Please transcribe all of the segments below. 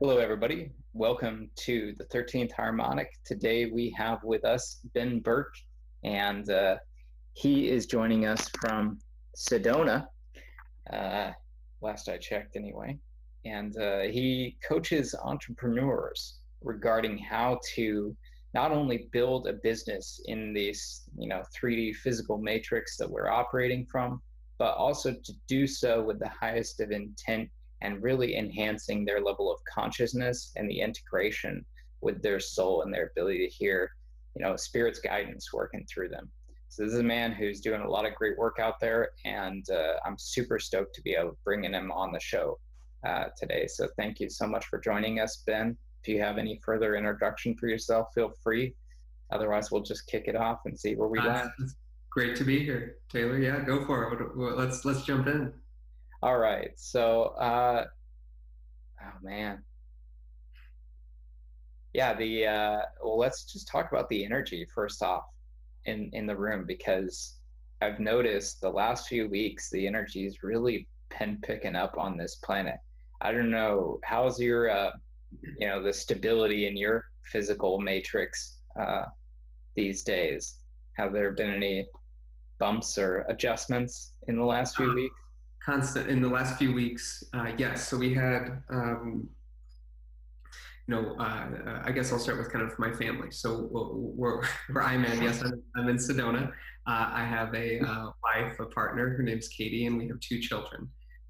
Hello, everybody. Welcome to the 13th Harmonic. Today we have with us Ben Burke, and he is joining us from Sedona, uh, last I checked anyway. And he coaches entrepreneurs regarding how to not only build a business in this, 3D physical matrix that we're operating from, but also to do so with the highest of intent and really enhancing their level of consciousness and the integration with their soul and their ability to hear, spirit's guidance working through them. So this is a man who's doing a lot of great work out there, and I'm super stoked to be able to bring him on the show today. So thank you so much for joining us, Ben. If you have any further introduction for yourself, feel free. Otherwise, we'll just kick it off and see where we land. It's great to be here, Taylor. Yeah, go for it. Let's jump in. All right. So, oh man, yeah. Well, let's just talk about the energy first off in the room, because I've noticed the last few weeks the energy has really been picking up on this planet. I don't know, how's your the stability in your physical matrix these days? Have there been any bumps or adjustments in the last few weeks? Constant in the last few weeks. Yes. So we had, I guess I'll start with kind of my family. So where I'm at, yes, I'm in Sedona. I have a wife, a partner. Her name's Katie, and we have two children.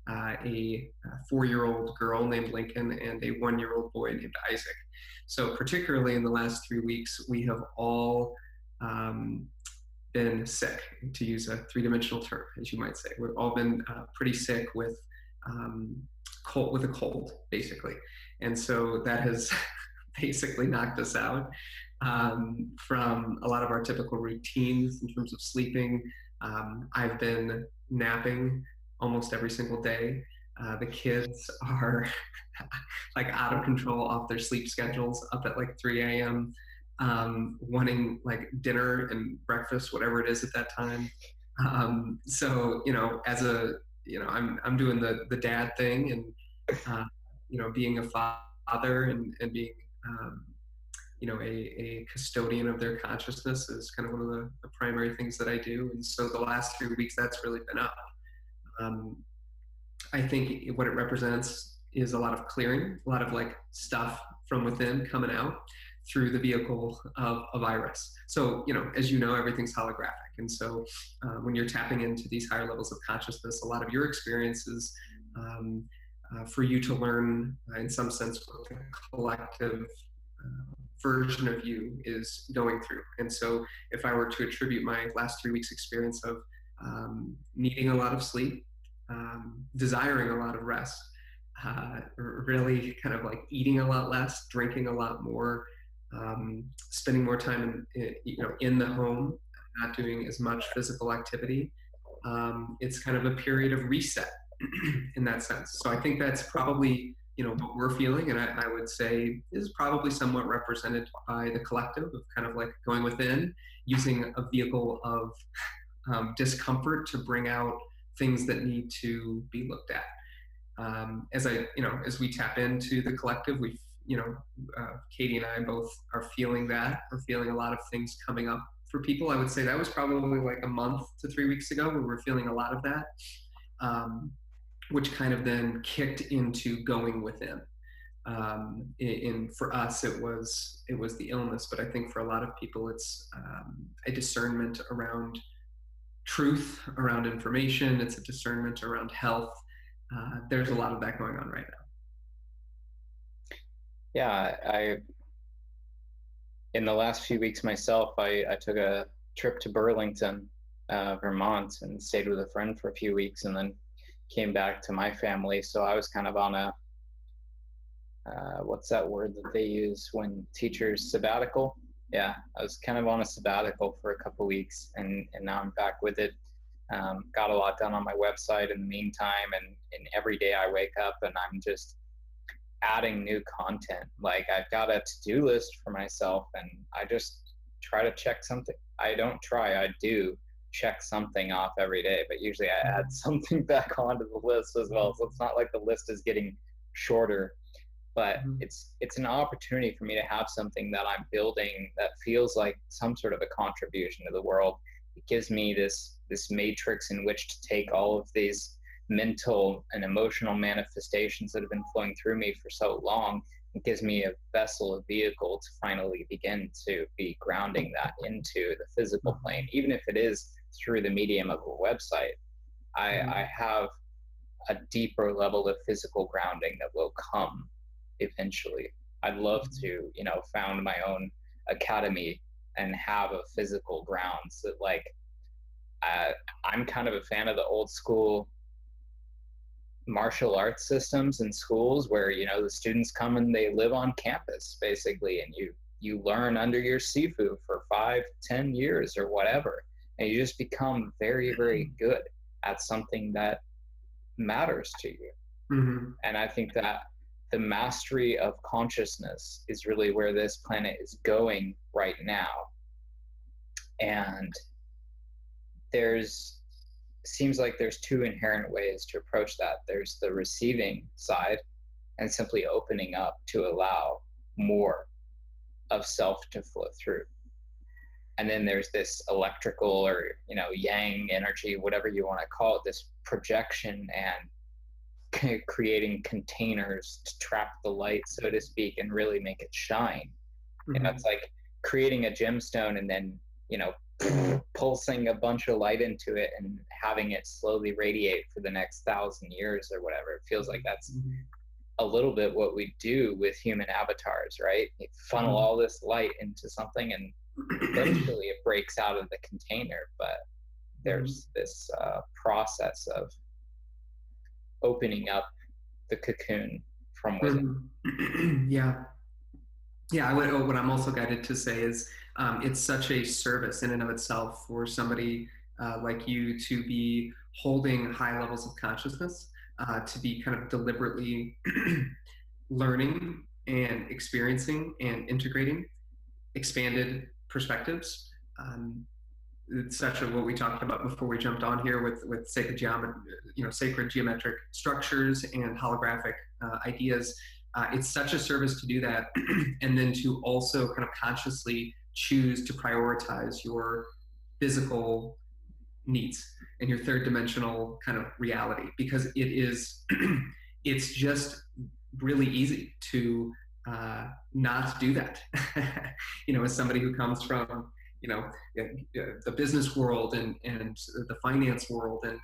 A 4-year-old girl named Lincoln and a 1-year-old boy named Isaac. So particularly in the last 3 weeks, we have all been sick, to use a three-dimensional term, as you might say. We've all been pretty sick with a cold, basically, and so that has basically knocked us out from a lot of our typical routines in terms of sleeping. I've been napping almost every single day. The kids are like out of control off their sleep schedules, up at like 3 a.m. Wanting like dinner and breakfast, whatever it is at that time. So I'm doing the dad thing, and being a father and being a custodian of their consciousness is kind of one of the primary things that I do. And so the last 3 weeks, that's really been up. I think what it represents is a lot of clearing, a lot of like stuff from within coming out through the vehicle of Iris. So, as you know, everything's holographic. And so when you're tapping into these higher levels of consciousness, a lot of your experiences for you to learn, in some sense, what the collective version of you is going through. And so if I were to attribute my last 3 weeks experience of needing a lot of sleep, desiring a lot of rest, really kind of like eating a lot less, drinking a lot more, spending more time in the home, not doing as much physical activity. It's kind of a period of reset in that sense. So I think that's probably what we're feeling, and I would say is probably somewhat represented by the collective of kind of like going within, using a vehicle of discomfort to bring out things that need to be looked at. As we tap into the collective, Katie and I both are feeling that. We're feeling a lot of things coming up for people. I would say that was probably like a month to 3 weeks ago where we're feeling a lot of that, which kind of then kicked into going within. For us, it was the illness, but I think for a lot of people, it's a discernment around truth, around information. It's a discernment around health. There's a lot of that going on right now. Yeah, in the last few weeks myself, I took a trip to Burlington, Vermont, and stayed with a friend for a few weeks, and then came back to my family. So I was kind of on a what's that word that they use when teachers sabbatical? Yeah, I was kind of on a sabbatical for a couple of weeks, and now I'm back with it. Got a lot done on my website in the meantime, and every day I wake up and I'm just adding new content. Like, I've got a to-do list for myself, and I just try to check something. I do check something off every day, but usually I add something back onto the list as well. So it's not like the list is getting shorter. but Mhm. it's an opportunity for me to have something that I'm building that feels like some sort of a contribution to the world. It gives me this matrix in which to take all of these mental and emotional manifestations that have been flowing through me for so long. It gives me a vessel, a vehicle to finally begin to be grounding that into the physical plane, Mhm. even if it is through the medium of a website. I Mhm. have a deeper level of physical grounding that will come eventually. I'd love Mhm. to, found my own academy and have a physical grounds that uh, I'm kind of a fan of the old school martial arts systems in schools where, the students come and they live on campus basically, and you learn under your sifu for 5, 10 years or whatever, and you just become very, very good at something that matters to you. Mhm. And I think that the mastery of consciousness is really where this planet is going right now. And there's seems like there's two inherent ways to approach that. There's the receiving side and simply opening up to allow more of self to flow through. And then there's this electrical or, yang energy, whatever you want to call it, this projection and creating containers to trap the light, so to speak, and really make it shine. It's Mhm. like creating a gemstone and then, you know, pulsing a bunch of light into it and having it slowly radiate for the next 1,000 years or whatever. It feels like that's Mhm. a little bit what we do with human avatars, right? You funnel Mhm. all this light into something and eventually it breaks out of the container. But Mhm. there's this process of opening up the cocoon from within. Mhm. Yeah. Yeah, what I'm also guided to say is it's such a service in and of itself for somebody like you to be holding high levels of consciousness, to be kind of deliberately learning and experiencing and integrating expanded perspectives. Um, it's such a what we talked about before we jumped on here with sacred sacred geometric structures and holographic ideas. It's such a service to do that, and then to also kind of consciously choose to prioritize your physical needs and your third dimensional kind of reality, because it is it's just really easy to not do that. As somebody who comes from the business world and the finance world and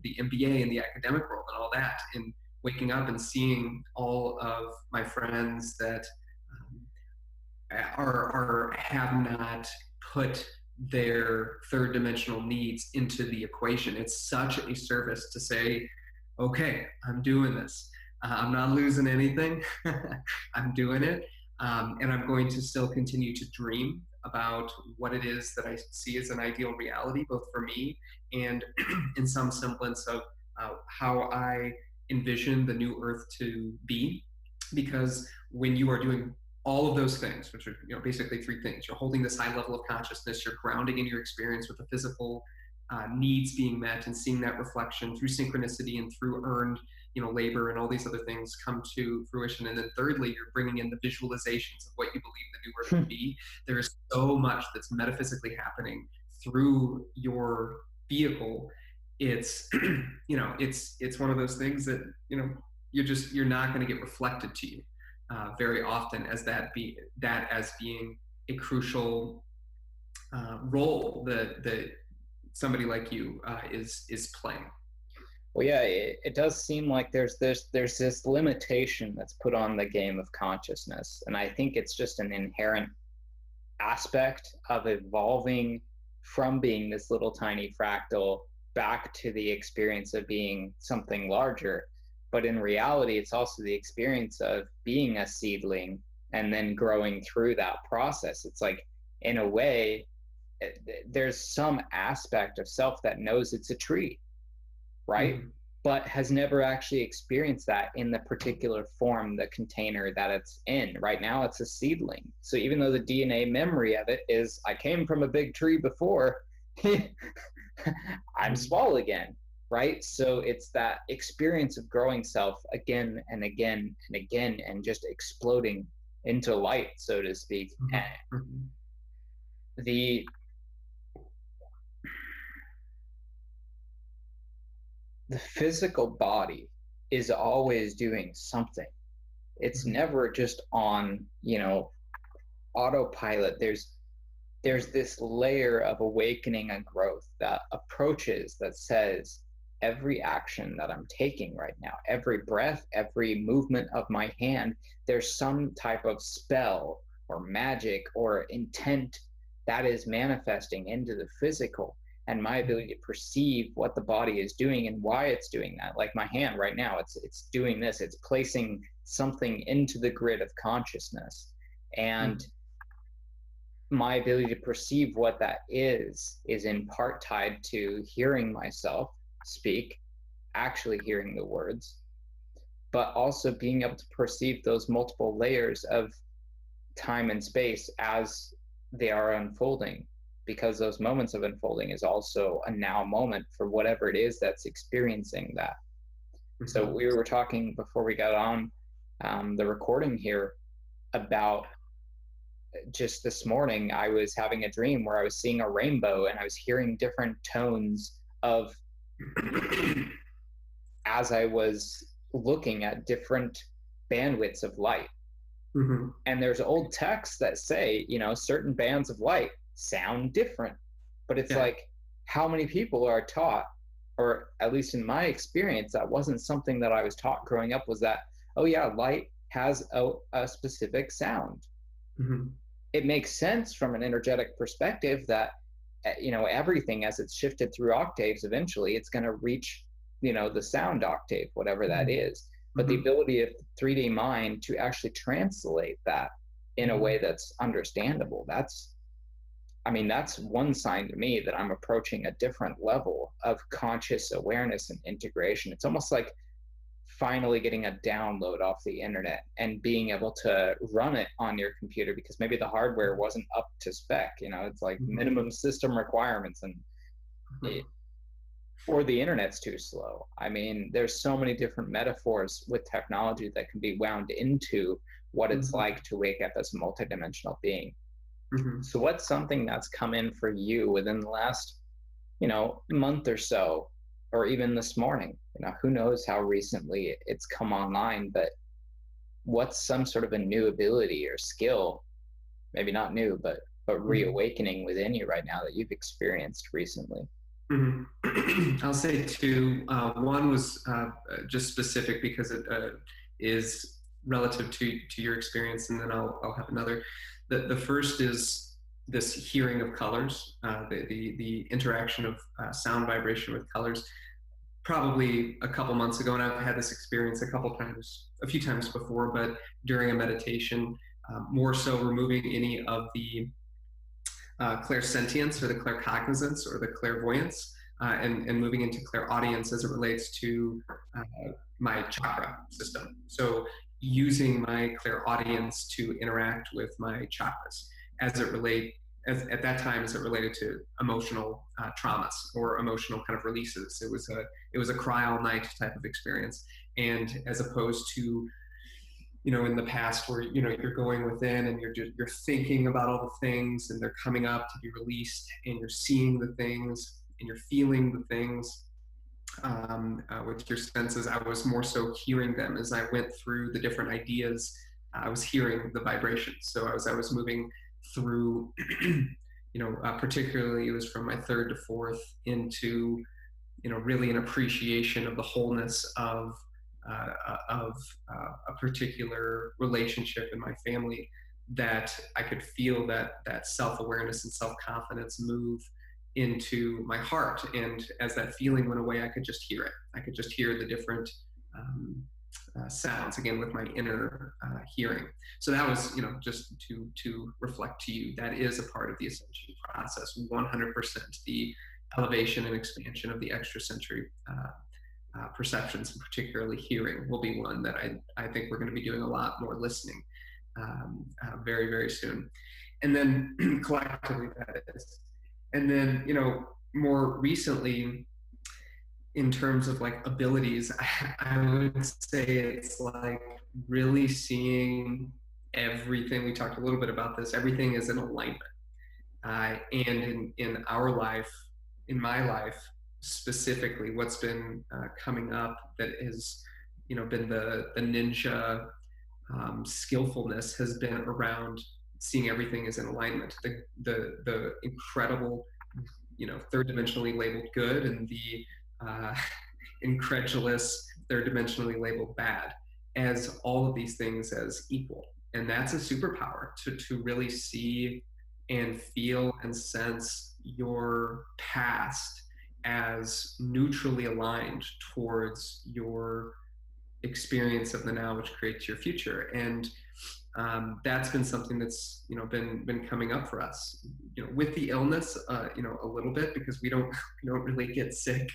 the MBA and the academic world and all that, and waking up and seeing all of my friends that are have not put their third dimensional needs into the equation. It's such a service to say, okay, I'm doing this. I'm not losing anything. I'm doing it. And I'm going to still continue to dream about what it is that I see as an ideal reality, both for me and in some semblance of how I envision the new earth to be. Because when you are doing all of those things, which are basically three things, you're holding this high level of consciousness, you're grounding in your experience with the physical needs being met and seeing that reflection through synchronicity and through earned labor and all these other things come to fruition. And then thirdly, you're bringing in the visualizations of what you believe the new earth to be. There is so much that's metaphysically happening through your vehicle. It's it's one of those things that you're not going to get reflected to you very often as as being a crucial role that somebody like you is playing. Well, yeah, it does seem like there's this limitation that's put on the game of consciousness, and I think it's just an inherent aspect of evolving from being this little tiny fractal back to the experience of being something larger. But in reality, it's also the experience of being a seedling and then growing through that process. It's like, in a way, there's some aspect of self that knows it's a tree, right? Mm-hmm. But has never actually experienced that in the particular form, the container that it's in. Right now, it's a seedling. So even though the DNA memory of it is, I came from a big tree before, I'm Mm-hmm. small again. right? So it's that experience of growing self again and again and again and just exploding into light, so to speak. Mhm. And Mhm. the the physical body is always doing something. It's Mhm. never just on, autopilot. There's this layer of awakening and growth that approaches, that says every action that I'm taking right now, every breath, every movement of my hand, there's some type of spell or magic or intent that is manifesting into the physical, and my ability to perceive what the body is doing and why it's doing that. Like my hand right now, it's doing this, it's placing something into the grid of consciousness. And Mhm. my ability to perceive what that is in part tied to hearing myself speak, actually hearing the words, but also being able to perceive those multiple layers of time and space as they are unfolding, because those moments of unfolding is also a now moment for whatever it is that's experiencing that. So Mhm. we were talking before we got on the recording here about just this morning I was having a dream where I was seeing a rainbow and I was hearing different tones of, as I was looking at different bandwidths of light. Mhm. And there's old texts that say, certain bands of light sound different. But it's Yeah. like, how many people are taught, or at least in my experience, that wasn't something that I was taught growing up, was that, oh yeah, light has a specific sound. Mhm. It makes sense from an energetic perspective that everything, as it's shifted through octaves, eventually it's going to reach the sound octave, whatever that Mhm. is. But the Mhm. ability of 3D mind to actually translate that in a way Mhm. that's understandable, that's one sign to me that I'm approaching a different level of conscious awareness and integration. It's almost like finally getting a download off the internet and being able to run it on your computer, because maybe the hardware wasn't up to spec. It's like Mhm. minimum system requirements, and it, Mhm. or the internet's too slow. There's so many different metaphors with technology that can be wound into what it's Mhm. like to wake up as a multidimensional being. Mhm. So what's something that's come in for you within the last month or so, or even this morning? Who knows how recently it's come online, but what's some sort of a new ability or skill, maybe not new, but Mhm. reawakening within you right now that you've experienced recently? Mhm. I'll say two. One was just specific because it is relative to your experience, and then I'll have another. The first is this hearing of colors, the interaction of sound vibration with colors. Probably a couple months ago, and I've had this experience a few times before, but during a meditation, more so removing any of the clairsentience or the claircognizance or the clairvoyance, and moving into clairaudience as it relates to my chakra system. So using my clairaudience to interact with my chakras as it relate at that time as it related to emotional traumas or emotional kind of releases. It was a cry all night type of experience, and as opposed to in the past where you're going within and you're thinking about all the things and they're coming up to be released and you're seeing the things and you're feeling the things with your senses. I was more so hearing them as I went through the different ideas. I was hearing the vibrations. So as I was moving through, particularly it was from my third to fourth into really an appreciation of the wholeness of a particular relationship in my family, that I could feel that self-awareness and self-confidence move into my heart. And as that feeling went away, I could just hear it. I could just hear the different um, sounds again with my inner hearing. So that was, just to reflect to you, that is a part of the ascension process. 100%. The elevation and expansion of the extrasensory perceptions, and particularly hearing, will be one that I think we're going to be doing a lot more listening very, very soon. And then collectively, that is. And then, more recently, in terms of like abilities, I would say it's like really seeing everything. We talked a little bit about this. Everything is in alignment. And in our life, in my life specifically, what's been coming up that has, been the ninja skillfulness has been around seeing everything as in alignment. The incredible, third dimensionally labeled good, and the uh, incredulous third dimensionally labeled bad, as all of these things as equal. And that's a superpower, to really see and feel and sense your past as neutrally aligned towards your experience of the now, which creates your future. And that's been something that's been coming up for us, with the illness, a little bit, because we don't really get sick.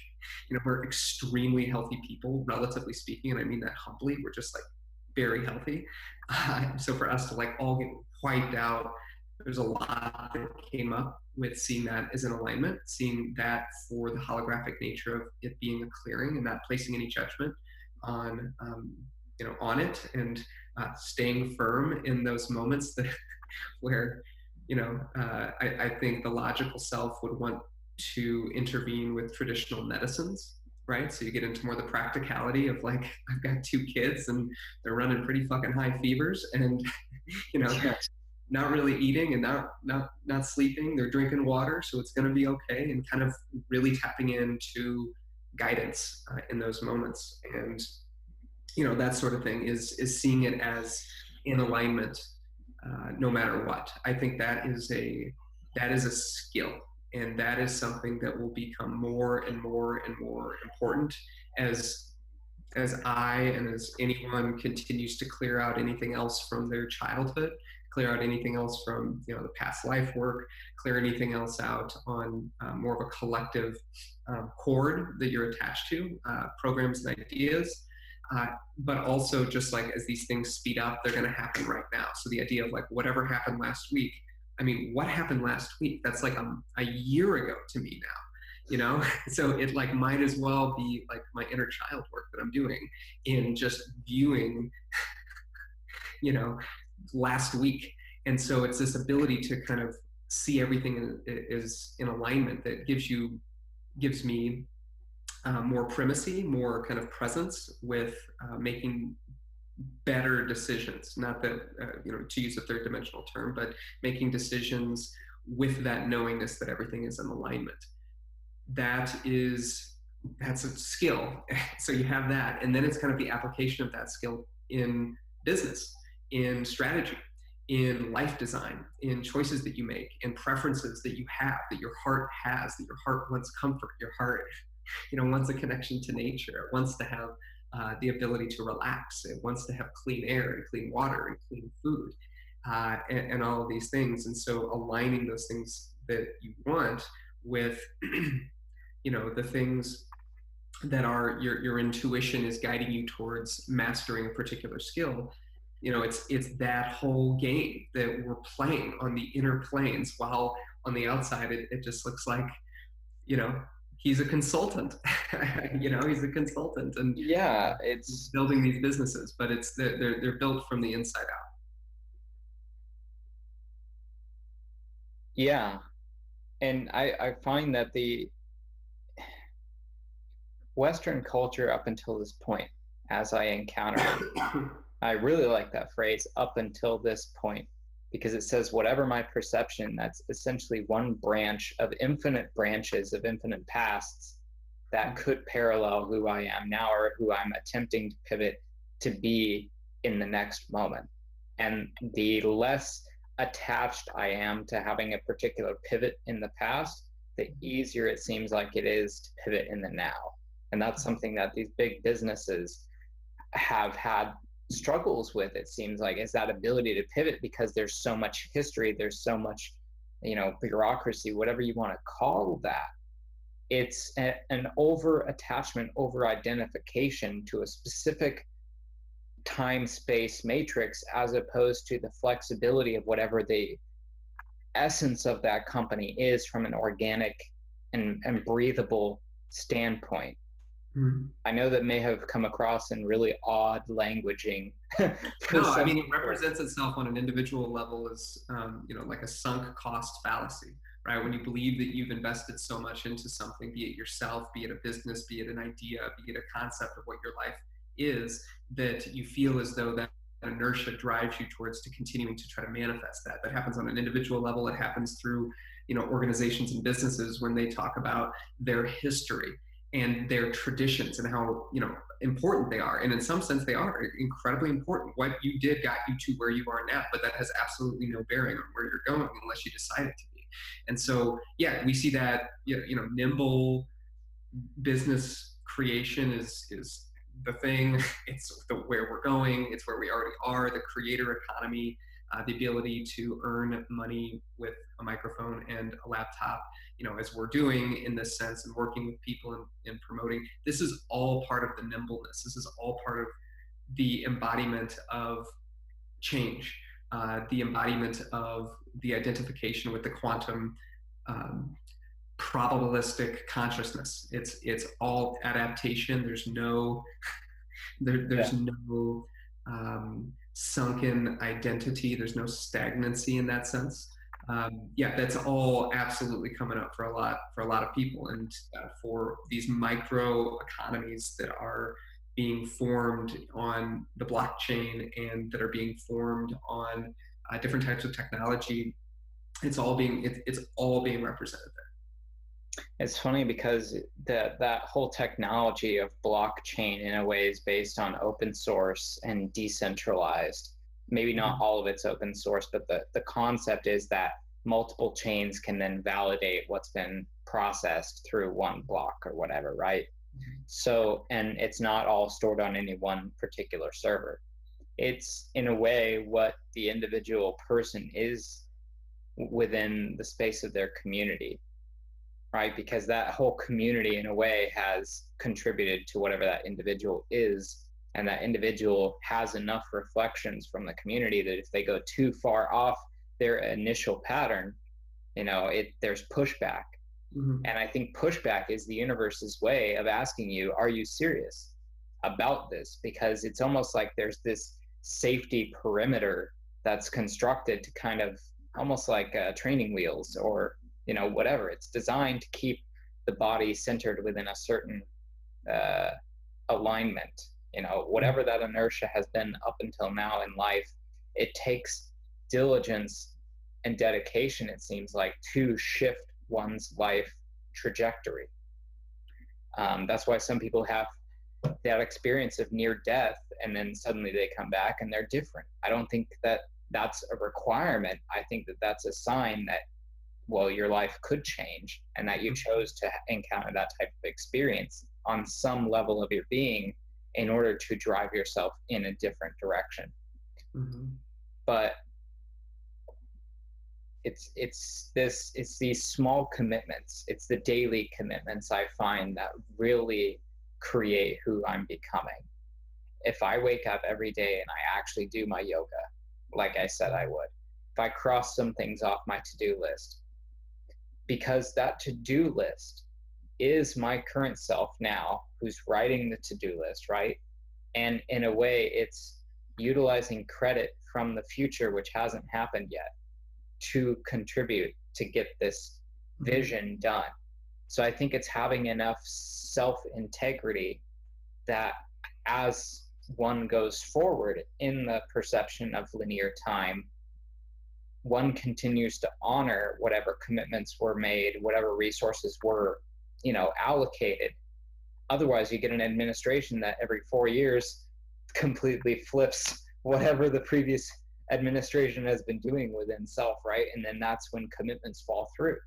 We're extremely healthy people, relatively speaking, and I mean that humbly. We're just like very healthy. So for us to like all get wiped out, there's a lot that came up with seeing that as an alignment, seeing that for the holographic nature of it being a clearing and not placing any judgment on on it, and staying firm in those moments that where I think the logical self would want to intervene with traditional medicines, right? So you get into more the practicality of like, I've got two kids and they're running pretty fucking high fevers, and Yes. not really eating and not sleeping. They're drinking water, so it's going to be okay. And kind of really tapping into guidance in those moments, and that sort of thing is seeing it as in alignment, no matter what. I think that is a skill, and that is something that will become more and more and more important as I and as anyone continues to clear out anything else from their childhood, clear out anything else from the past life work, clear anything else out on more of a collective chord that you're attached to, programs and ideas. But also, just like as these things speed up, they're going to happen right now. So the idea of like whatever happened last week, I mean, what happened last week? That's like a year ago to me now. So it like might as well be like my inner child work that I'm doing in just viewing you know last week. And so it's this ability to kind of see everything is in alignment that gives me more primacy, more kind of presence with making better decisions. Not that to use a third dimensional term, but making decisions with that knowingness that everything is in alignment. That's a skill. So you have that, and then it's kind of the application of that skill in business, in strategy, in life design, in choices that you make, in preferences that you have, that your heart has, that your heart wants comfort, your heart wants a connection to nature, it wants to have the ability to relax, it wants to have clean air and clean water and clean food, and all of these things. And so aligning those things that you want with the things that are your intuition is guiding you towards mastering a particular skill. It's that whole game that we're playing on the inner planes, while on the outside it just looks like you know he's a consultant. He's a consultant and Yeah, it's building these businesses, but they're built from the inside out. yeah. And I find that the Western culture up until this point, as I encountered it, I really like that phrase, up until this point, because it says whatever my perception, that's essentially one branch of infinite branches of infinite pasts that could parallel who I am now, or who I'm attempting to pivot to be in the next moment. And the less attached I am to having a particular pivot in the past, the easier it seems like it is to pivot in the now. And that's something that these big businesses have had struggles with, it seems like, is that ability to pivot, because there's so much history, there's so much bureaucracy, whatever you want to call that. It's an over attachment, over identification to a specific time space matrix, as opposed to the flexibility of whatever the essence of that company is from an organic and breathable standpoint. Mhm. I know that may have come across in really odd languaging for No, I some mean, it people. represents itself on an individual level as, like a sunk cost fallacy, right? When you believe that you've invested so much into something, be it yourself, be it a business, be it an idea, be it a concept of what your life is, that you feel as though that inertia drives you towards to continuing to try to manifest that. That happens on an individual level. It happens through, organizations and businesses when they talk about their history and their traditions and how, important they are. And in some sense, they are incredibly important. What you did got you to where you are now, but that has absolutely no bearing on where you're going unless you decide it to be. And so, yeah, we see that, nimble business creation is the thing. It's where we're going. It's where we already are. The creator economy, the ability to earn money with a microphone and a laptop, as we're doing in this sense, and working with people and promoting. This is all part of the nimbleness. This is all part of the embodiment of change, the embodiment of the identification with the quantum um, probabilistic consciousness. It's all adaptation. There's Yeah. no sunken identity. There's no stagnancy in that sense. Yeah, that's all absolutely coming up for a lot of people, and for these micro economies that are being formed on the blockchain and that are being formed on different types of technology. It's all being represented It's funny because that whole technology of blockchain in a way is based on open source and decentralized. Maybe there. not all of it's open source, but the concept is that multiple chains can then validate what's been processed through one block or whatever, right? Mhm. So, and it's not all stored on any one particular server. It's in a way what the individual person is within the space of their community, right? Because that whole community, in a way, has contributed to whatever that individual is. And that individual has enough reflections from the community that if they go too far off their initial pattern, there's pushback. Mhm. And I think pushback is the universe's way of asking you, are you serious about this? Because it's almost like there's this safety perimeter that's constructed to kind of almost like training wheels or, whatever. It's designed to keep the body centered within a certain uh, alignment. Mhm. Whatever that inertia has been up until now in life, it takes diligence and dedication, it seems like, to shift one's life trajectory. That's why some people have that experience of near death and then suddenly they come back and they're different. I don't think that that's a requirement. I think that that's a sign that, well, your life could change and that you chose to encounter that type of experience on some level of your being in order to drive yourself in a different direction. Mhm. But it's these small commitments, it's the daily commitments I find that really create who I'm becoming. If I wake up every day and I actually do my yoga like I said I would, if I cross some things off my to-do list, because that to-do list is my current self now who's writing the to-do list, right? And in a way it's utilizing credit from the future which hasn't happened yet to contribute to get this Mhm. vision done. So I think it's having enough self integrity that as one goes forward in the perception of linear time, one continues to honor whatever commitments were made, whatever resources were, allocated. Otherwise, you get an administration that every 4 years completely flips whatever the previous administration has been doing within self, right? And then that's when commitments fall through.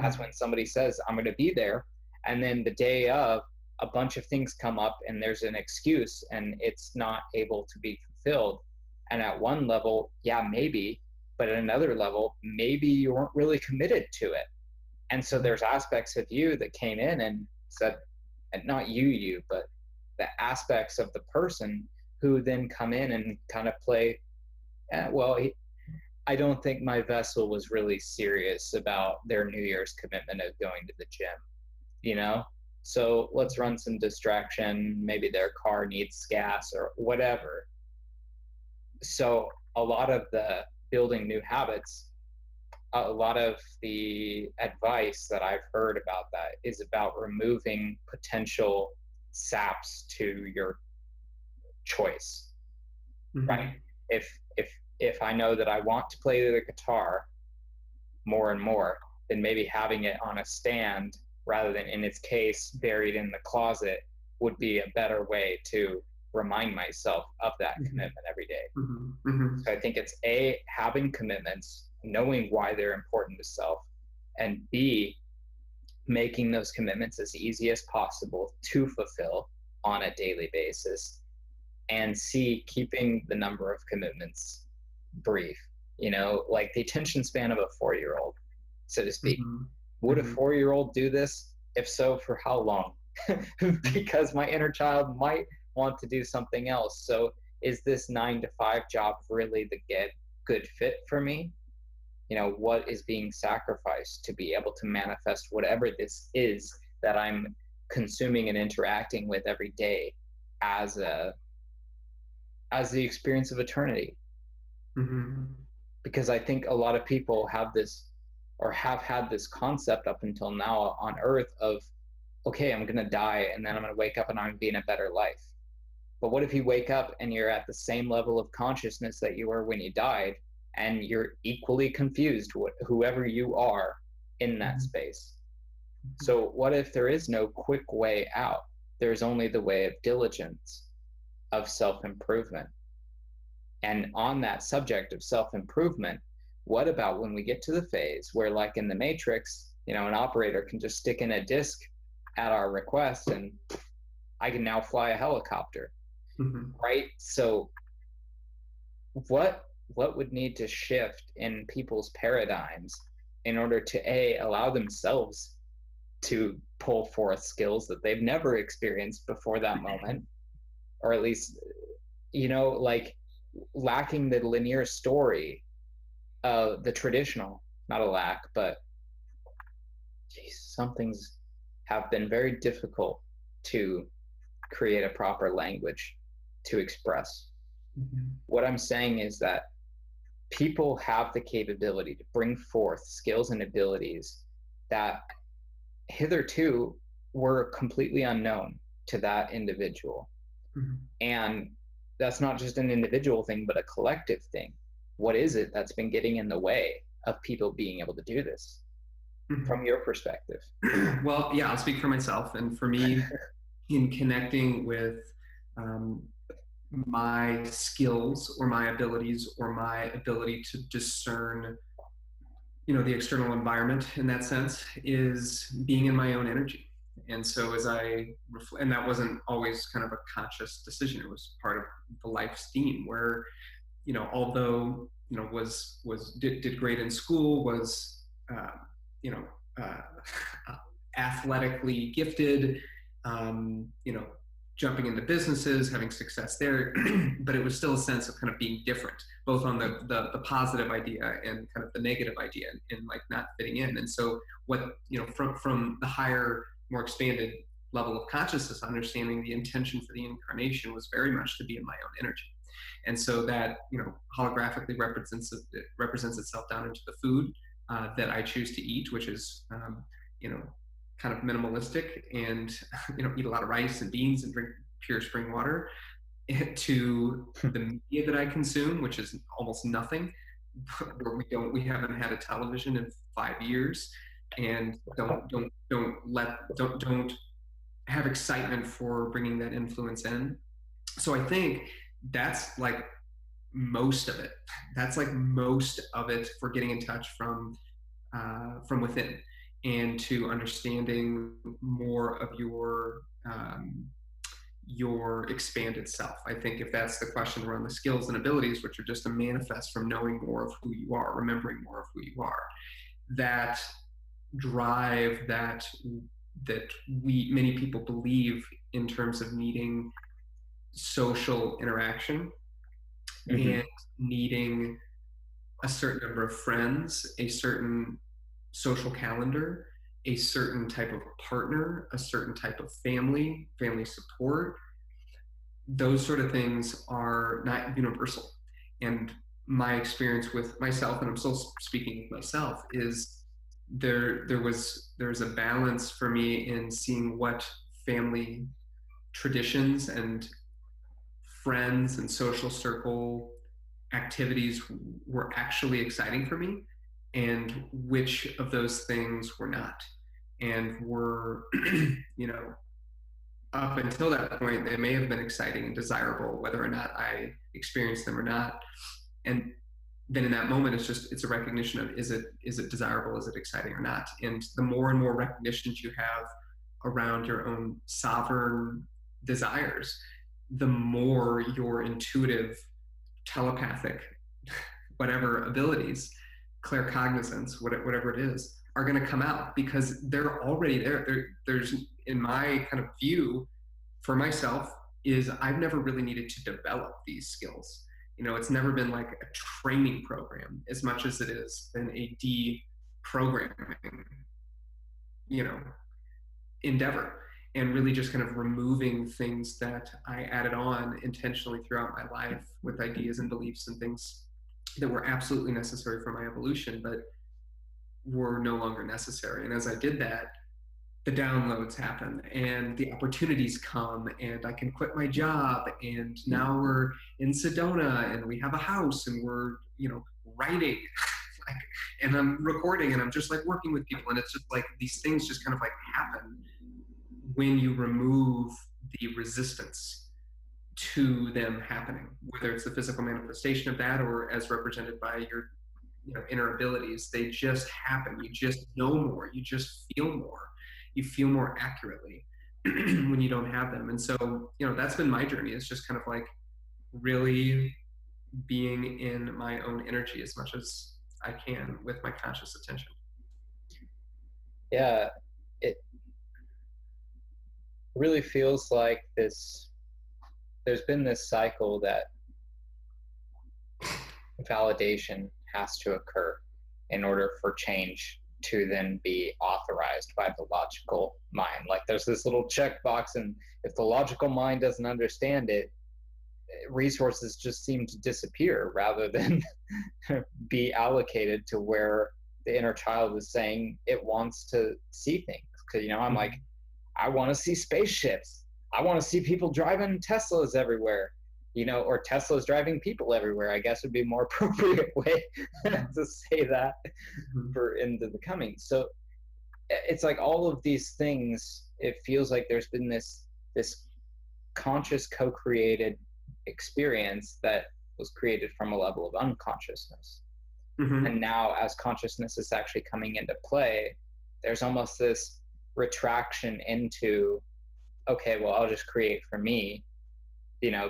That's Mhm. when somebody says, I'm going to be there. And then the day of, a bunch of things come up and there's an excuse and it's not able to be fulfilled. And at one level, yeah, maybe, but at another level, maybe you weren't really committed to it. And so Mhm. there's aspects of you that came in and said, and not you, but the aspects of the person who then come in and kind of play, well, I don't think my vessel was really serious about their New Year's commitment of going to the gym, you know? So let's run some distraction. Maybe their car needs gas or whatever. So a lot of the building new habits, a lot of the advice that I've heard about that is about removing potential saps to your choice, right? Mm-hmm. If I know that I want to play the guitar more and more, then maybe having it on a stand rather than in its case buried in the closet would be a better way to remind myself of that Mm-hmm. commitment every day. Mm-hmm. Mm-hmm. So I think it's A, having commitments, knowing why they're important to self, and B, making those commitments as easy as possible to fulfill on a daily basis, and C, keeping the number of commitments brief. Like the attention span of a 4-year-old, so to speak. Mm-hmm. Would a Mm-hmm. 4-year-old do this? If so, for how long? Because my inner child might want to do something else. So is this 9 to 5 job really the good fit for me? What is being sacrificed to be able to manifest whatever this is that I'm consuming and interacting with every day as the experience of eternity? Mm-hmm. Because I think a lot of people have this or have had this concept up until now on earth of, okay, I'm going to die and then I'm going to wake up and I'm going to be in a better life. But what if you wake up and you're at the same level of consciousness that you were when you died, and you're equally confused, whoever you are in that Mm-hmm. space? So, what if there is no quick way out? There's only the way of diligence, of self improvement. And on that subject of self improvement, what about when we get to the phase where, like in the Matrix, an operator can just stick in a disk at our request and I can now fly a helicopter, Mm-hmm. right? So, what would need to shift in people's paradigms in order to allow themselves to pull forth skills that they've never experienced before that moment, or at least like lacking the linear story, the traditional, not a lack, but geez, some things have been very difficult to create a proper language to express. Mm-hmm. What I'm saying is that people have the capability to bring forth skills and abilities that hitherto were completely unknown to that individual. Mm-hmm. And that's not just an individual thing, but a collective thing. What is it that's been getting in the way of people being able to do this from your perspective? Well, yeah, I'll speak for myself. And for me, in connecting with um, my skills or my abilities or my ability to discern, the external environment in that sense, is being in my own energy. And so as and that wasn't always kind of a conscious decision. It was part of the life's theme where, although, did great in school, was, you know, uh, athletically gifted, you know, jumping into businesses, having success there, but it was still a sense of kind of being different, both on the positive idea and kind of the negative idea, and like not fitting in. And so what, from the higher, more expanded level of consciousness, understanding the intention for the incarnation was very much to be in my own energy. And so that, holographically represents itself down into the food that I choose to eat, which is, you know, kind of minimalistic, and eat a lot of rice and beans and drink pure spring water, to the media that I consume, which is almost nothing, where we haven't had a television in 5 years, and don't have excitement for bringing that influence in. So I think that's like most of it. That's like most of it for getting in touch from within, and to understanding more of your expanded self. I think if that's the question around the skills and abilities, which are just a manifest from knowing more of who you are, remembering more of who you are, that drive that many people believe in terms of needing social interaction Mm-hmm. and needing a certain number of friends, a certain social calendar, a certain type of partner, a certain type of family support, those sort of things are not universal. And my experience with myself, and I'm still speaking with myself, is there's a balance for me in seeing what family traditions and friends and social circle activities were actually exciting for me, and which of those things were not, and were you know, up until that point, they may have been exciting and desirable, whether or not I experienced them or not. And then in that moment, it's a recognition of, is it desirable, is it exciting or not? And the more and more recognitions you have around your own sovereign desires, the more your intuitive, telepathic, whatever abilities, claircognizance, whatever it is, are going to come out, because they're already there. There's, in my kind of view for myself, is I've never really needed to develop these skills. It's never been like a training program as much as it has been a deprogramming, you know, endeavor, and really just kind of removing things that I added on intentionally throughout my life with ideas and beliefs and things that were absolutely necessary for my evolution, but were no longer necessary. And as I did that, the downloads happen and the opportunities come, and I can quit my job, and now we're in Sedona and we have a house, and we're, writing and I'm recording, and I'm just like working with people, and it's just like these things just kind of like happen when you remove the resistance to them happening, whether it's the physical manifestation of that or as represented by your inner abilities. They just happen. You just know more. You just feel more. You feel more accurately when you don't have them. And so, that's been my journey. It's just kind of like really being in my own energy as much as I can with my conscious attention. Yeah, it really feels like there's been this cycle that validation has to occur in order for change to then be authorized by the logical mind. Like there's this little checkbox, and if the logical mind doesn't understand it, resources just seem to disappear rather than be allocated to where the inner child is saying it wants to see things. Because, I'm like, I want to see spaceships. I want to see people driving Teslas everywhere, or Tesla's driving people everywhere, I guess would be a more appropriate way to say that for into the coming. So it's like all of these things, it feels like there's been this conscious co-created experience that was created from a level of unconsciousness. Mm-hmm. And now as consciousness is actually coming into play, there's almost this retraction into, okay, well, I'll just create for me,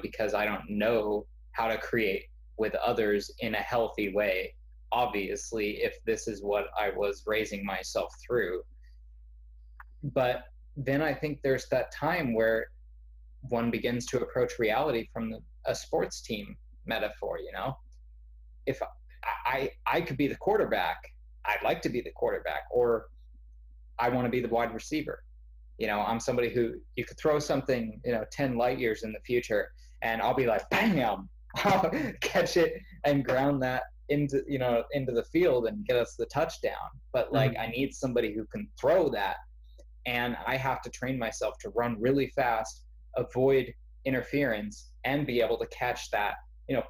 because I don't know how to create with others in a healthy way, obviously, if this is what I was raising myself through. But then I think there's that time where one begins to approach reality from a sports team metaphor. If I could be the quarterback, I'd like to be the quarterback, or I want to be the wide receiver. I'm somebody who you could throw something, 10 light years in the future, and I'll be like, bam, I'll catch it and ground that into the field and get us the touchdown. But like, I need somebody who can throw that, and I have to train myself to run really fast, avoid interference, and be able to catch that,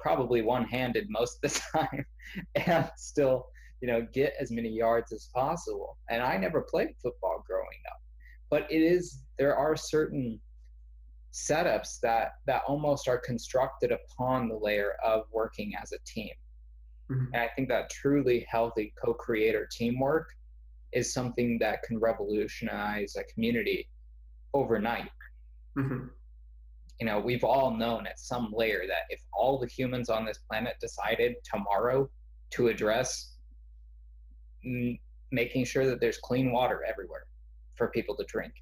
probably one-handed most of the time, and still, get as many yards as possible. And I never played football growing up, but there are certain setups that almost are constructed upon the layer of working as a team. And I think that truly healthy co-creator teamwork is something that can revolutionize a community overnight. We've all known at some layer that if all the humans on this planet decided tomorrow to address making sure that there's clean water everywhere for people to drink,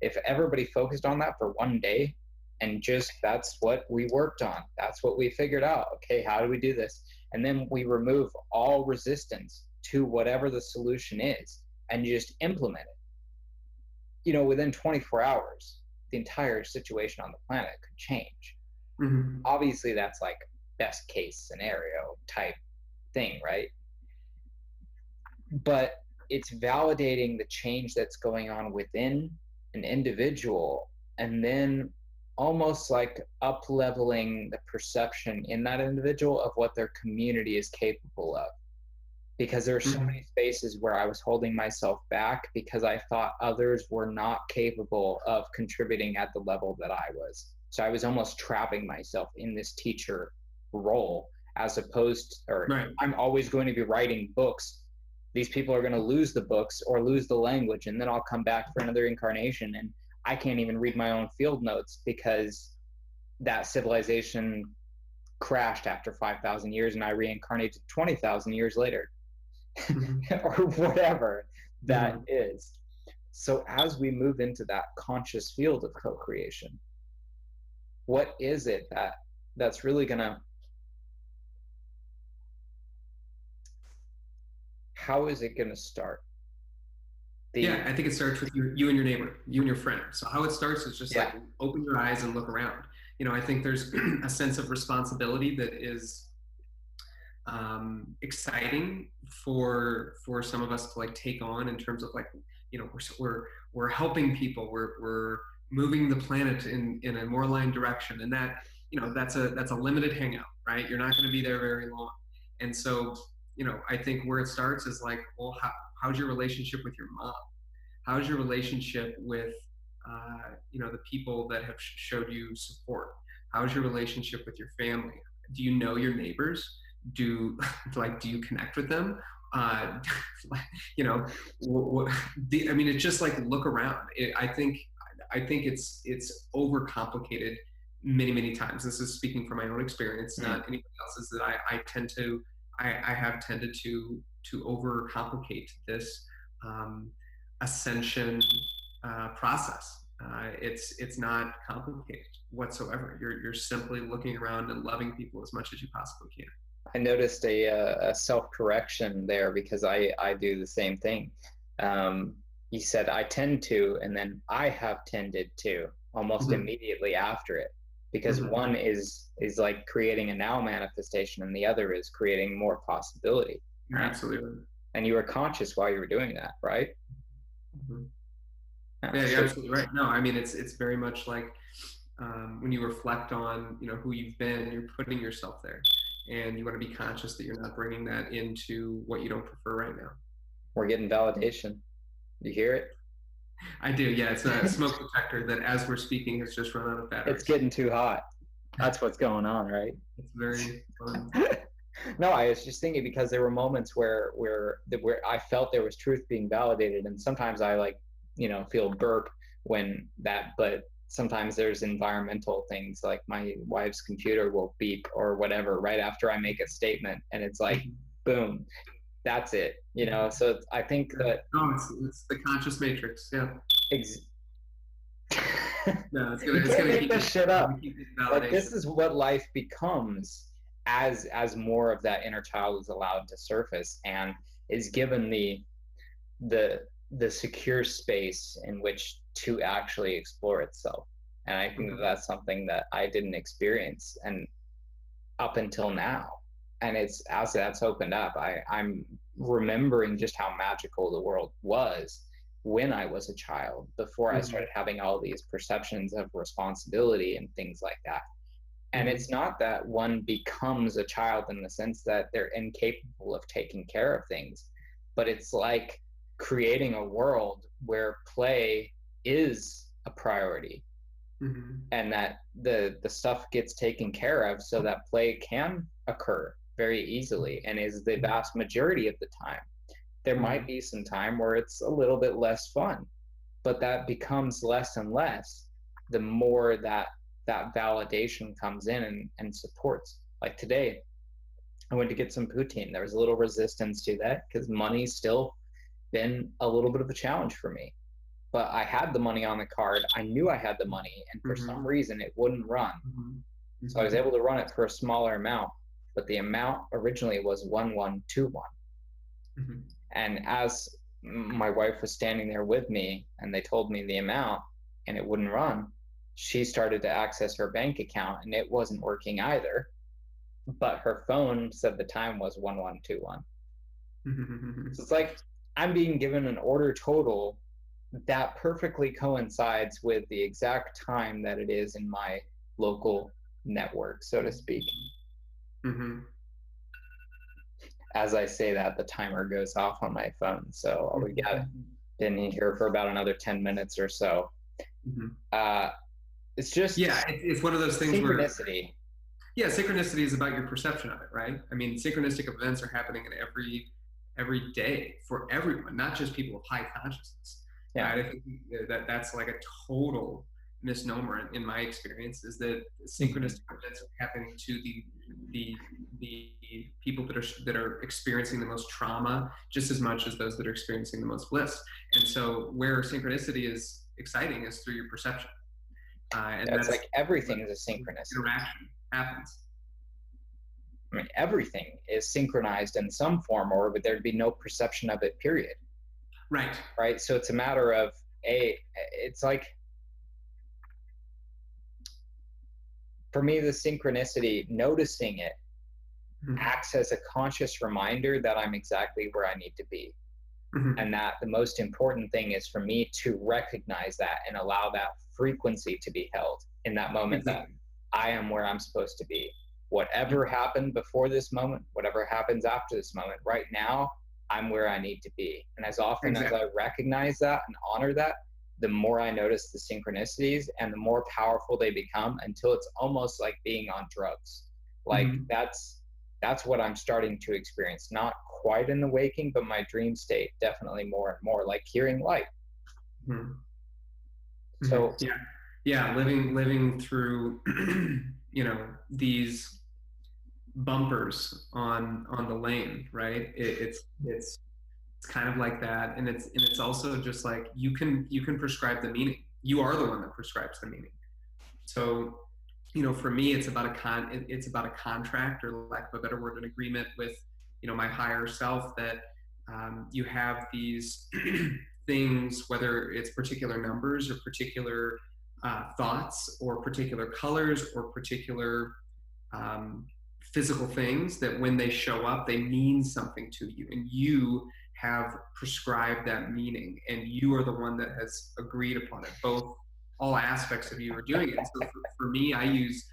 if everybody focused on that for one day, and just that's what we worked on, that's what we figured out, okay, how do we do this? And then we remove all resistance to whatever the solution is and you just implement it. within 24 hours, the entire situation on the planet could change. Mm-hmm. Obviously, that's like best case scenario type thing, right? But it's validating the change that's going on within an individual, and then almost like up leveling the perception in that individual of what their community is capable of. Because there are so Mm-hmm. many spaces where I was holding myself back because I thought others were not capable of contributing at the level that I was. So I was almost trapping myself in this teacher role, as opposed, or Right. I'm always going to be writing books. These people are going to lose the books or lose the language, and then I'll come back for another incarnation, and I can't even read my own field notes because that civilization crashed after 5,000 years and I reincarnated 20,000 years later. Mm-hmm. Or whatever that Mm-hmm. is. So as we move into that conscious field of co-creation, what is it that's really gonna, how is it gonna start? Yeah, The I think it starts with you and your neighbor, you and your friend. So how it starts is just like Yeah. open your eyes and look around. I think there's a sense of responsibility that is exciting for some of us to like take on in terms of like we're helping people, we're moving the planet in a more aligned direction, and that that's a limited hangout, right? You're not going to be there very long, and so I think where it starts is like, well, how's your relationship with your mom? How's your relationship with the people that have showed you support? How's your relationship with your family? Do you know your neighbors? Do you connect with them? Uh, you know, I mean, it's just like look around. I think it's overcomplicated many times. This is speaking from my own experience, Mm. not anybody else's. That I have tended to overcomplicate this um, ascension process. It's not complicated whatsoever. You're simply looking around and loving people as much as you possibly can. I noticed a self-correction there because I do the same thing. Um, you said I tend to, and then I have tended to almost Mm-hmm. immediately after it, because Mm-hmm. one is like creating a now manifestation, and the other is creating more possibility, You're right? absolutely right. And you were conscious while you were doing that, right? Mm-hmm. Yeah. Yeah, you're So absolutely right. No, I mean it's very much like when you reflect on who you've been, you're putting yourself there, and you want to be conscious that you're not bringing that into what you don't prefer right now. we're getting validation. You hear it? I do. Yeah, it's a smoke detector that, as we're speaking, has just run out of It's batteries. getting too hot. That's what's going on, right? It's very fun. No, I was just thinking because there were moments where I felt there was truth being validated, and sometimes I like feel burp when that, but sometimes there's environmental things like my wife's computer will beep or whatever right after I make a statement, and it's like Mhm. boom, that's it. So I think Yeah. that No, it's the conscious matrix. Yeah. ex- No, it's you gonna it's can't gonna make keep this shit up. keep getting Like validation. this is what life becomes as more of that inner child is allowed to surface and is given the the secure space in which to actually explore itself. And I think that Mhm. that's something that I didn't experience and up until now. And it's as that's opened up, I'm remembering just how magical the world was when I was a child, before I Mhm. started having all these perceptions of responsibility and things like that. And it's Mhm. not that one becomes a child in the sense that they're incapable of taking care of things, but it's like creating a world where play is a priority, Mhm. and that the stuff gets taken care of so that play can occur very easily and is the Mhm. vast majority of the time. There might Mhm. be some time where it's a little bit less fun, but that becomes less and less the more that validation comes in and supports. Like today, I went to get some poutine. There was a little resistance to that because money's still been a little bit of a challenge for me. But I had the money on the card. I knew I had the money, and for some Mhm. reason, it wouldn't run. Mhm. So I was Mhm. able to run it for a smaller amount, but the amount originally was 1121. Mhm. And as my wife was standing there with me and they told me the amount and it wouldn't run, she started to access her bank account and it wasn't working either. But her phone said the time was 1121. So it's like I'm being given an order total that perfectly coincides with the exact time that it is in my local network, so to speak. Mm-hmm. As I say that, the timer goes off on my phone. So we got it in here for about another 10 minutes or so. Mm-hmm. It's just it's one of those things where synchronicity. yeah, synchronicity is about your perception of it, right? I mean, synchronistic events are happening in every day for everyone, not just people with high consciousness. Yeah. Right? I think that's like a total misnomer in my experience, is that synchronistic events are happening to the people that are experiencing the most trauma just as much as those that are experiencing the most bliss. And so where synchronicity is exciting is through your perception. And it's like everything is a synchronicity. Interaction happens. I mean, everything is synchronized in some form, or there'd be no perception of it, period. Right. Right. So it's a matter of it's like, for me, the synchronicity, noticing it, acts as a conscious reminder that I'm exactly where I need to be. And that the most important thing is for me to recognize that and allow that frequency to be held in that moment, that I am where I'm supposed to be. Whatever happened before this moment, whatever happens after this moment, right now, I'm where I need to be. And as often as I recognize that and honor that, the more I notice the synchronicities and the more powerful they become, until it's almost like being on drugs. Like that's what I'm starting to experience. Not quite in the waking, but my dream state, definitely more and more, like hearing light. So living through these bumpers on the lane, right? It's kind of like that, and it's also just like you can prescribe the meaning. You are the one that prescribes the meaning. So for me, it's about a contract, or lack of a better word, an agreement with my higher self, that you have these things, whether it's particular numbers or particular thoughts or particular colors or particular physical things, that when they show up, they mean something to you, and you have prescribed that meaning, and you are the one that has agreed upon it. All aspects of you are doing it. So for me, I use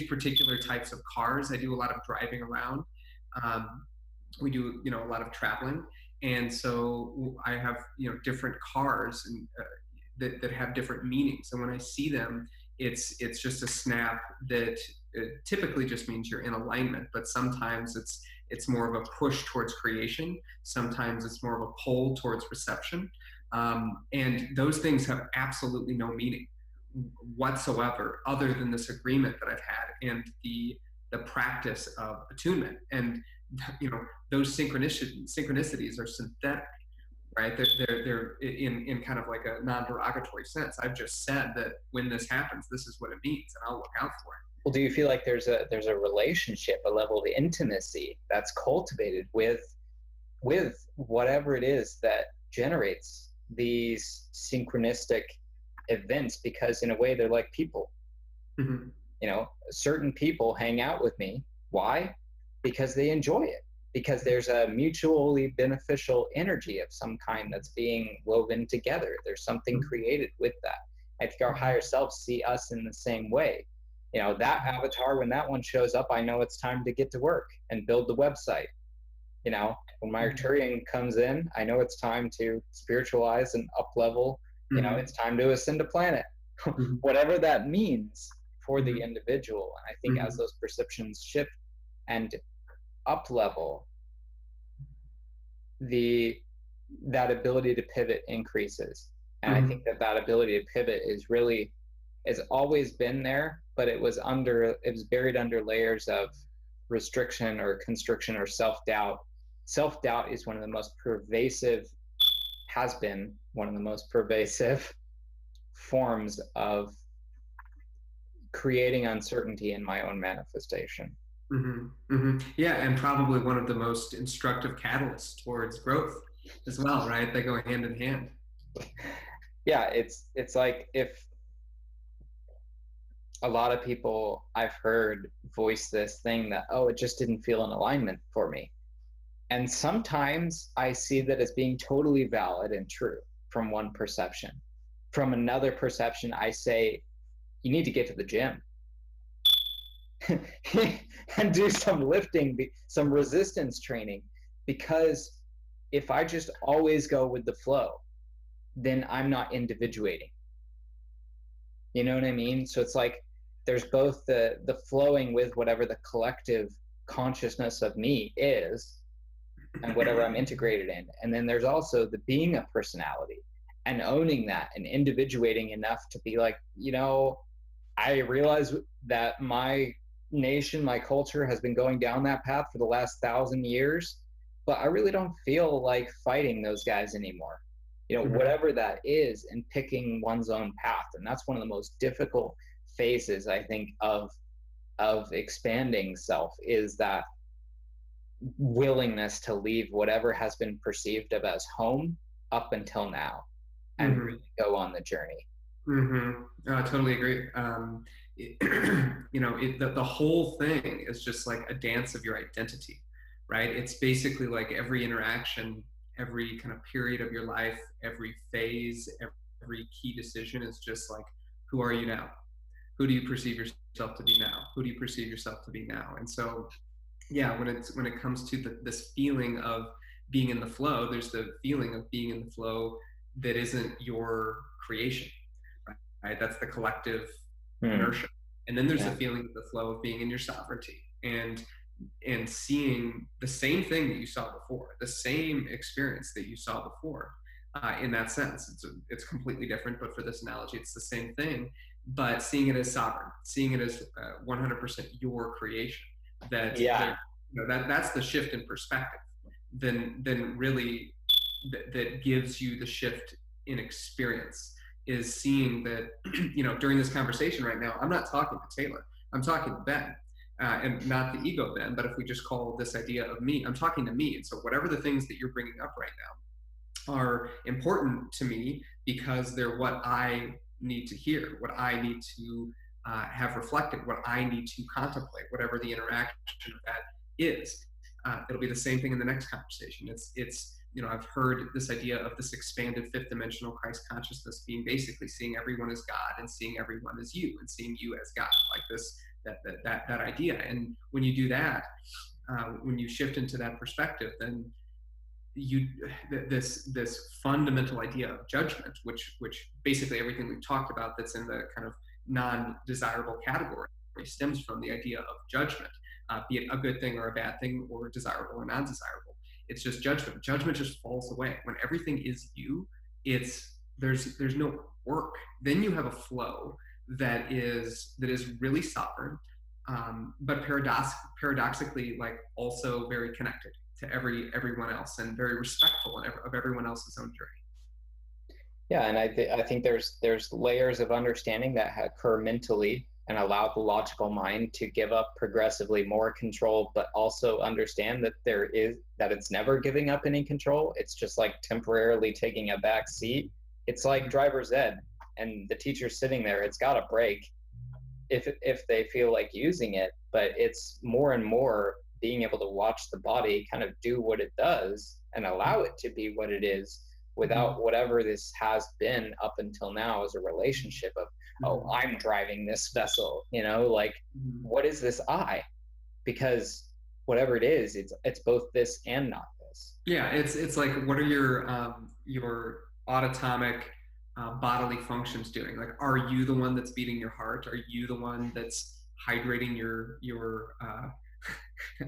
particular types of cars. I do a lot of driving around. We do a lot of traveling, and so I have different cars and that have different meanings. And when I see them, it's just a snap that typically just means you're in alignment. But sometimes it's more of a push towards creation. Sometimes it's more of a pull towards reception. And those things have absolutely no meaning whatsoever, other than this agreement that I've had and the practice of attunement. And those synchronicities are synthetic, right? They're in kind of like a non-derogatory sense. I've just said that when this happens, this is what it means, and I'll look out for it. Well, do you feel like there's a relationship, a level of intimacy that's cultivated with whatever it is that generates these synchronistic events? Because in a way, they're like people. Certain people hang out with me. Why? Because they enjoy it, because there's a mutually beneficial energy of some kind that's being woven together. There's something created with that. I think our higher selves see us in the same way. That avatar, when that one shows up, I know it's time to get to work and build the website. When my Arcturian comes in, I know it's time to spiritualize and up level. It's time to ascend a planet. Whatever that means for the individual. And I think as those perceptions shift and up level, that ability to pivot increases. And I think that ability to pivot has always been there, but it was buried under layers of restriction or constriction or self-doubt. Self-doubt is has been one of the most pervasive forms of creating uncertainty in my own manifestation. Yeah, and probably one of the most instructive catalysts towards growth. as well, right? They go hand in hand. Yeah, it's like if a lot of people I've heard voice this thing that, oh, it just didn't feel in alignment for me. And sometimes I see that as being totally valid and true from one perception. From another perception, I say, you need to get to the gym and do some lifting, some resistance training. Because if I just always go with the flow, then I'm not individuating. You know what I mean? So it's like there's both the flowing with whatever the collective consciousness of me is and whatever I'm integrated in. And then there's also the being a personality and owning that and individuating enough to be like, I realize that my nation, my culture has been going down that path for the last 1,000 years, but I really don't feel like fighting those guys anymore. Mhm. Whatever that is, and picking one's own path. And that's one of the most difficult phases, I think, of expanding self is that willingness to leave whatever has been perceived of as home up until now and Mhm. really go on the journey. I totally agree. The whole thing is just like a dance of your identity, right? It's basically like every interaction, every kind of period of your life, every phase, every key decision is just like, who are you now? Who do you perceive yourself to be now? Who do you perceive yourself to be now? And so, yeah, when it comes to this feeling of being in the flow, there's the feeling of being in the flow that isn't your creation, right? That's the collective Hmm. inertia. And then there's the Yeah. feeling of the flow of being in your sovereignty and seeing the same thing that you saw before, the same experience that you saw before. In that sense, it's completely different, but for this analogy, it's the same thing. But seeing it as sovereign, seeing it as 100% your creation. Yeah. That's the shift in perspective. Then really that gives you the shift in experience is seeing that during this conversation right now, I'm not talking to Taylor, I'm talking to Ben, and not the ego Ben, but if we just call this idea of me, I'm talking to me. And so whatever the things that you're bringing up right now are important to me because they're what I need to hear, what I need to have reflected, what I need to contemplate, whatever the interaction of that is. It'll be the same thing in the next conversation. I've heard this idea of this expanded fifth dimensional Christ consciousness being basically seeing everyone as God and seeing everyone as you and seeing you as God, like this that idea. And when you do that, when you shift into that perspective, then you this fundamental idea of judgment, which basically everything we've talked about that's in the kind of non-desirable category stems from the idea of judgment, be it a good thing or a bad thing or desirable or non-desirable. It's just judgment. Judgment just falls away when everything is you. It's there's no work. Then you have a flow that is really sovereign, but paradoxically, like also very connected to everyone else and very respectful of everyone else's own journey. Yeah, and I think there's layers of understanding that occur mentally and allow the logical mind to give up progressively more control, but also understand that it's never giving up any control. It's just like temporarily taking a back seat. It's like driver's ed, and the teacher's sitting there. It's got a break if they feel like using it, but it's more and more being able to watch the body kind of do what it does and allow it to be what it is Mm-hmm. without whatever this has been up until now as a relationship of, oh, Mm-hmm. I'm driving this vessel, like Mm-hmm. what is this I? Because whatever it is, it's both this and not this. Yeah, it's like what are your autonomic bodily functions doing? Like, are you the one that's beating your heart? Are you the one that's hydrating your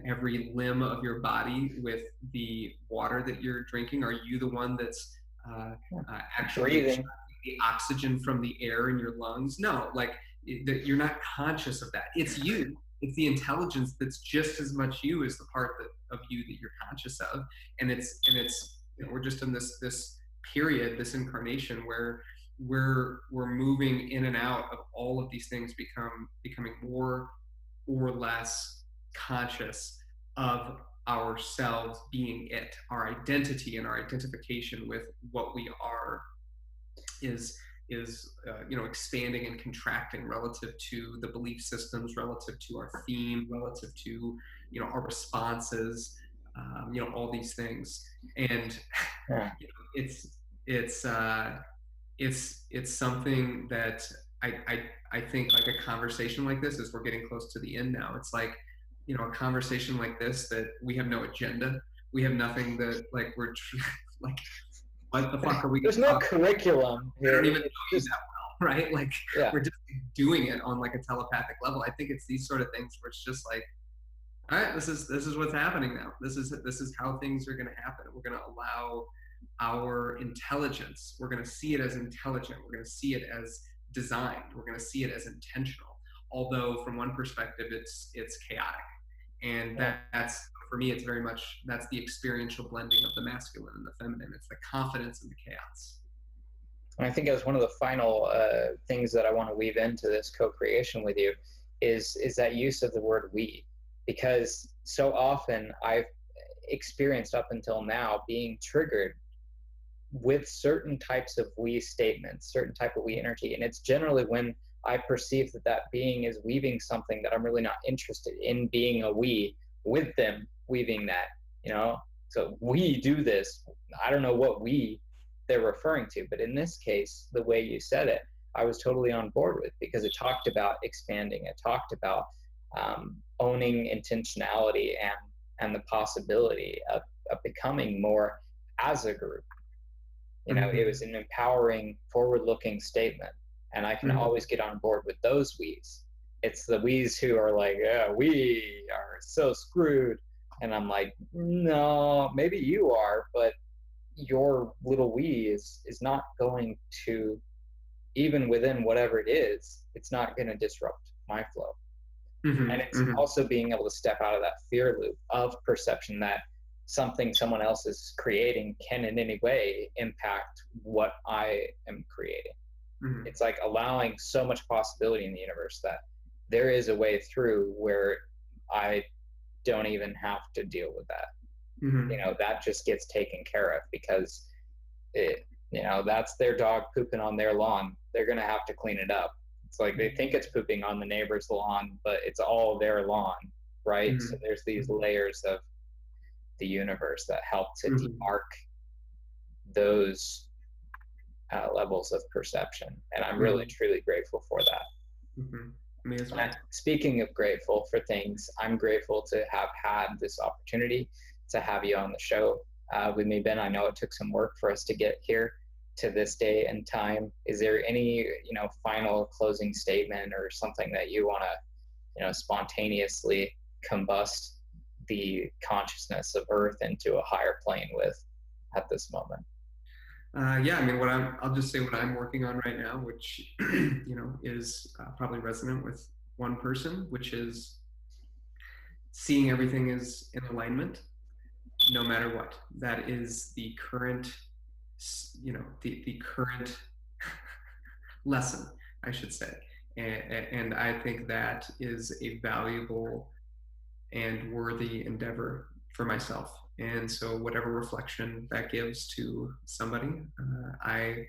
every limb of your body with the water that you're drinking? Are you the one that's actually Breathing. extracting the oxygen from the air in your lungs? No, like you're not conscious of that. It's you. It's the intelligence that's just as much you as the part of you that you're conscious of. And we're just in this period, this incarnation where we're moving in and out of all of these things becoming more or less conscious of ourselves being it, our identity and our identification with what we are is expanding and contracting relative to the belief systems, relative to our theme, relative to our responses, all these things. And Yeah. it's it's something that I think, like, a conversation like this, as we're getting close to the end now, it's like, a conversation like this, that we have no agenda, we have nothing that, like, like, what the fuck are we There's gonna no talk curriculum I don't here. even know It's you just, that well, right? Like, yeah. we're just doing it on, like, a telepathic level. I think it's these sort of things where it's just like, all right, this is what's happening now. This is how things are going to happen. We're going to allow our intelligence. We're going to see it as intelligent. We're going to see it as designed. We're going to see it as intentional. Although from one perspective, it's chaotic, and Yeah. that's, for me, it's very much, that's the experiential blending of the masculine and the feminine. It's the confidence and the chaos. And I think as one of the final things that I want to weave into this co-creation with you is that use of the word "we," because so often I've experienced up until now being triggered with certain types of we statements, certain type of we energy, and it's generally when I perceive that that being is weaving something that I'm really not interested in being a we with them weaving that, you know. So we do this. I don't know what we they're referring to, but in this case, the way you said it, I was totally on board with, because it talked about expanding. It talked about owning intentionality and the possibility of becoming more as a group. You know, it was Mm-hmm. an empowering, forward-looking statement, and I can Mm-hmm. always get on board with those we's. It's the we's who are like, yeah, we are so screwed, and I'm like, no, maybe you are, but your little we is not going to, even within whatever it is, it's not going to disrupt my flow. And Mm-hmm. it's Mm-hmm. also being able to step out of that fear loop of perception that something someone else is creating can in any way impact what I am creating. Mm-hmm. It's like allowing so much possibility in the universe that there is a way through where I don't even have to deal with that. You Mm-hmm. know, that just gets taken care of, because it, you know, that's their dog pooping on their lawn. They're going to have to clean it up. It's like they think it's pooping on the neighbor's lawn, but it's all their lawn, right? So there's these Mm-hmm. layers of the universe that help to Mm-hmm. demark those levels of perception. And I'm really, Mm-hmm. truly grateful for that. Mm-hmm. Me as And well. speaking of grateful for things, I'm grateful to have had this opportunity to have you on the show with me, Ben. I know it took some work for us to get here to this day and time. Is there any, final closing statement or something that you want to, spontaneously combust the consciousness of Earth into a higher plane with at this moment? Yeah, I mean, I'll just say what I'm working on right now, which is probably resonant with one person, which is seeing everything is in alignment, no matter what. That is the current, the current lesson, I should say, and I think that is a valuable and worthy endeavor for myself. And so, whatever reflection that gives to somebody, I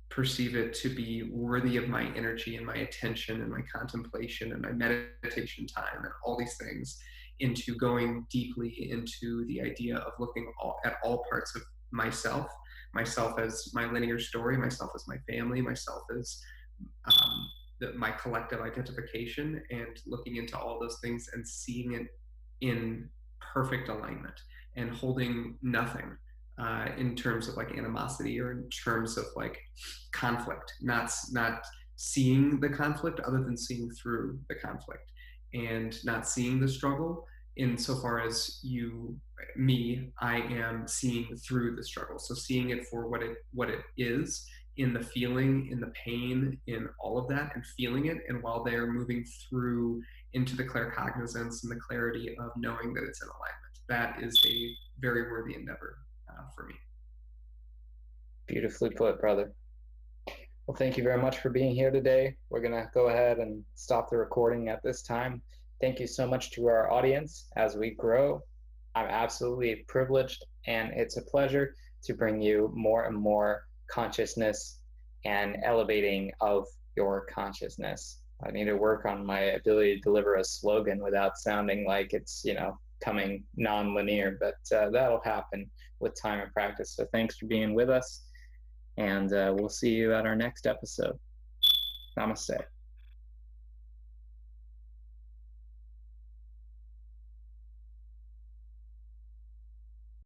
perceive it to be worthy of my energy and my attention and my contemplation and my meditation time and all these things, into going deeply into the idea of looking at all parts of myself as my linear story, myself as my family, myself as my collective identification, and looking into all those things and seeing it in perfect alignment, and holding nothing in terms of like animosity or in terms of like conflict, not seeing the conflict other than seeing through the conflict, and not seeing the struggle insofar as I am seeing through the struggle. So seeing it for what it is, in the feeling, in the pain, in all of that, and feeling it. And while they're moving through into the claircognizance and the clarity of knowing that it's in alignment, that is a very worthy endeavor for me. Beautifully put, brother. Well, thank you very much for being here today. We're going to go ahead and stop the recording at this time. Thank you so much to our audience as we grow. I'm absolutely privileged, and it's a pleasure to bring you more and more consciousness and elevating of your consciousness. I need to work on my ability to deliver a slogan without sounding like it's, coming non-linear, but that'll happen with time and practice. So thanks for being with us, and we'll see you at our next episode. Namaste.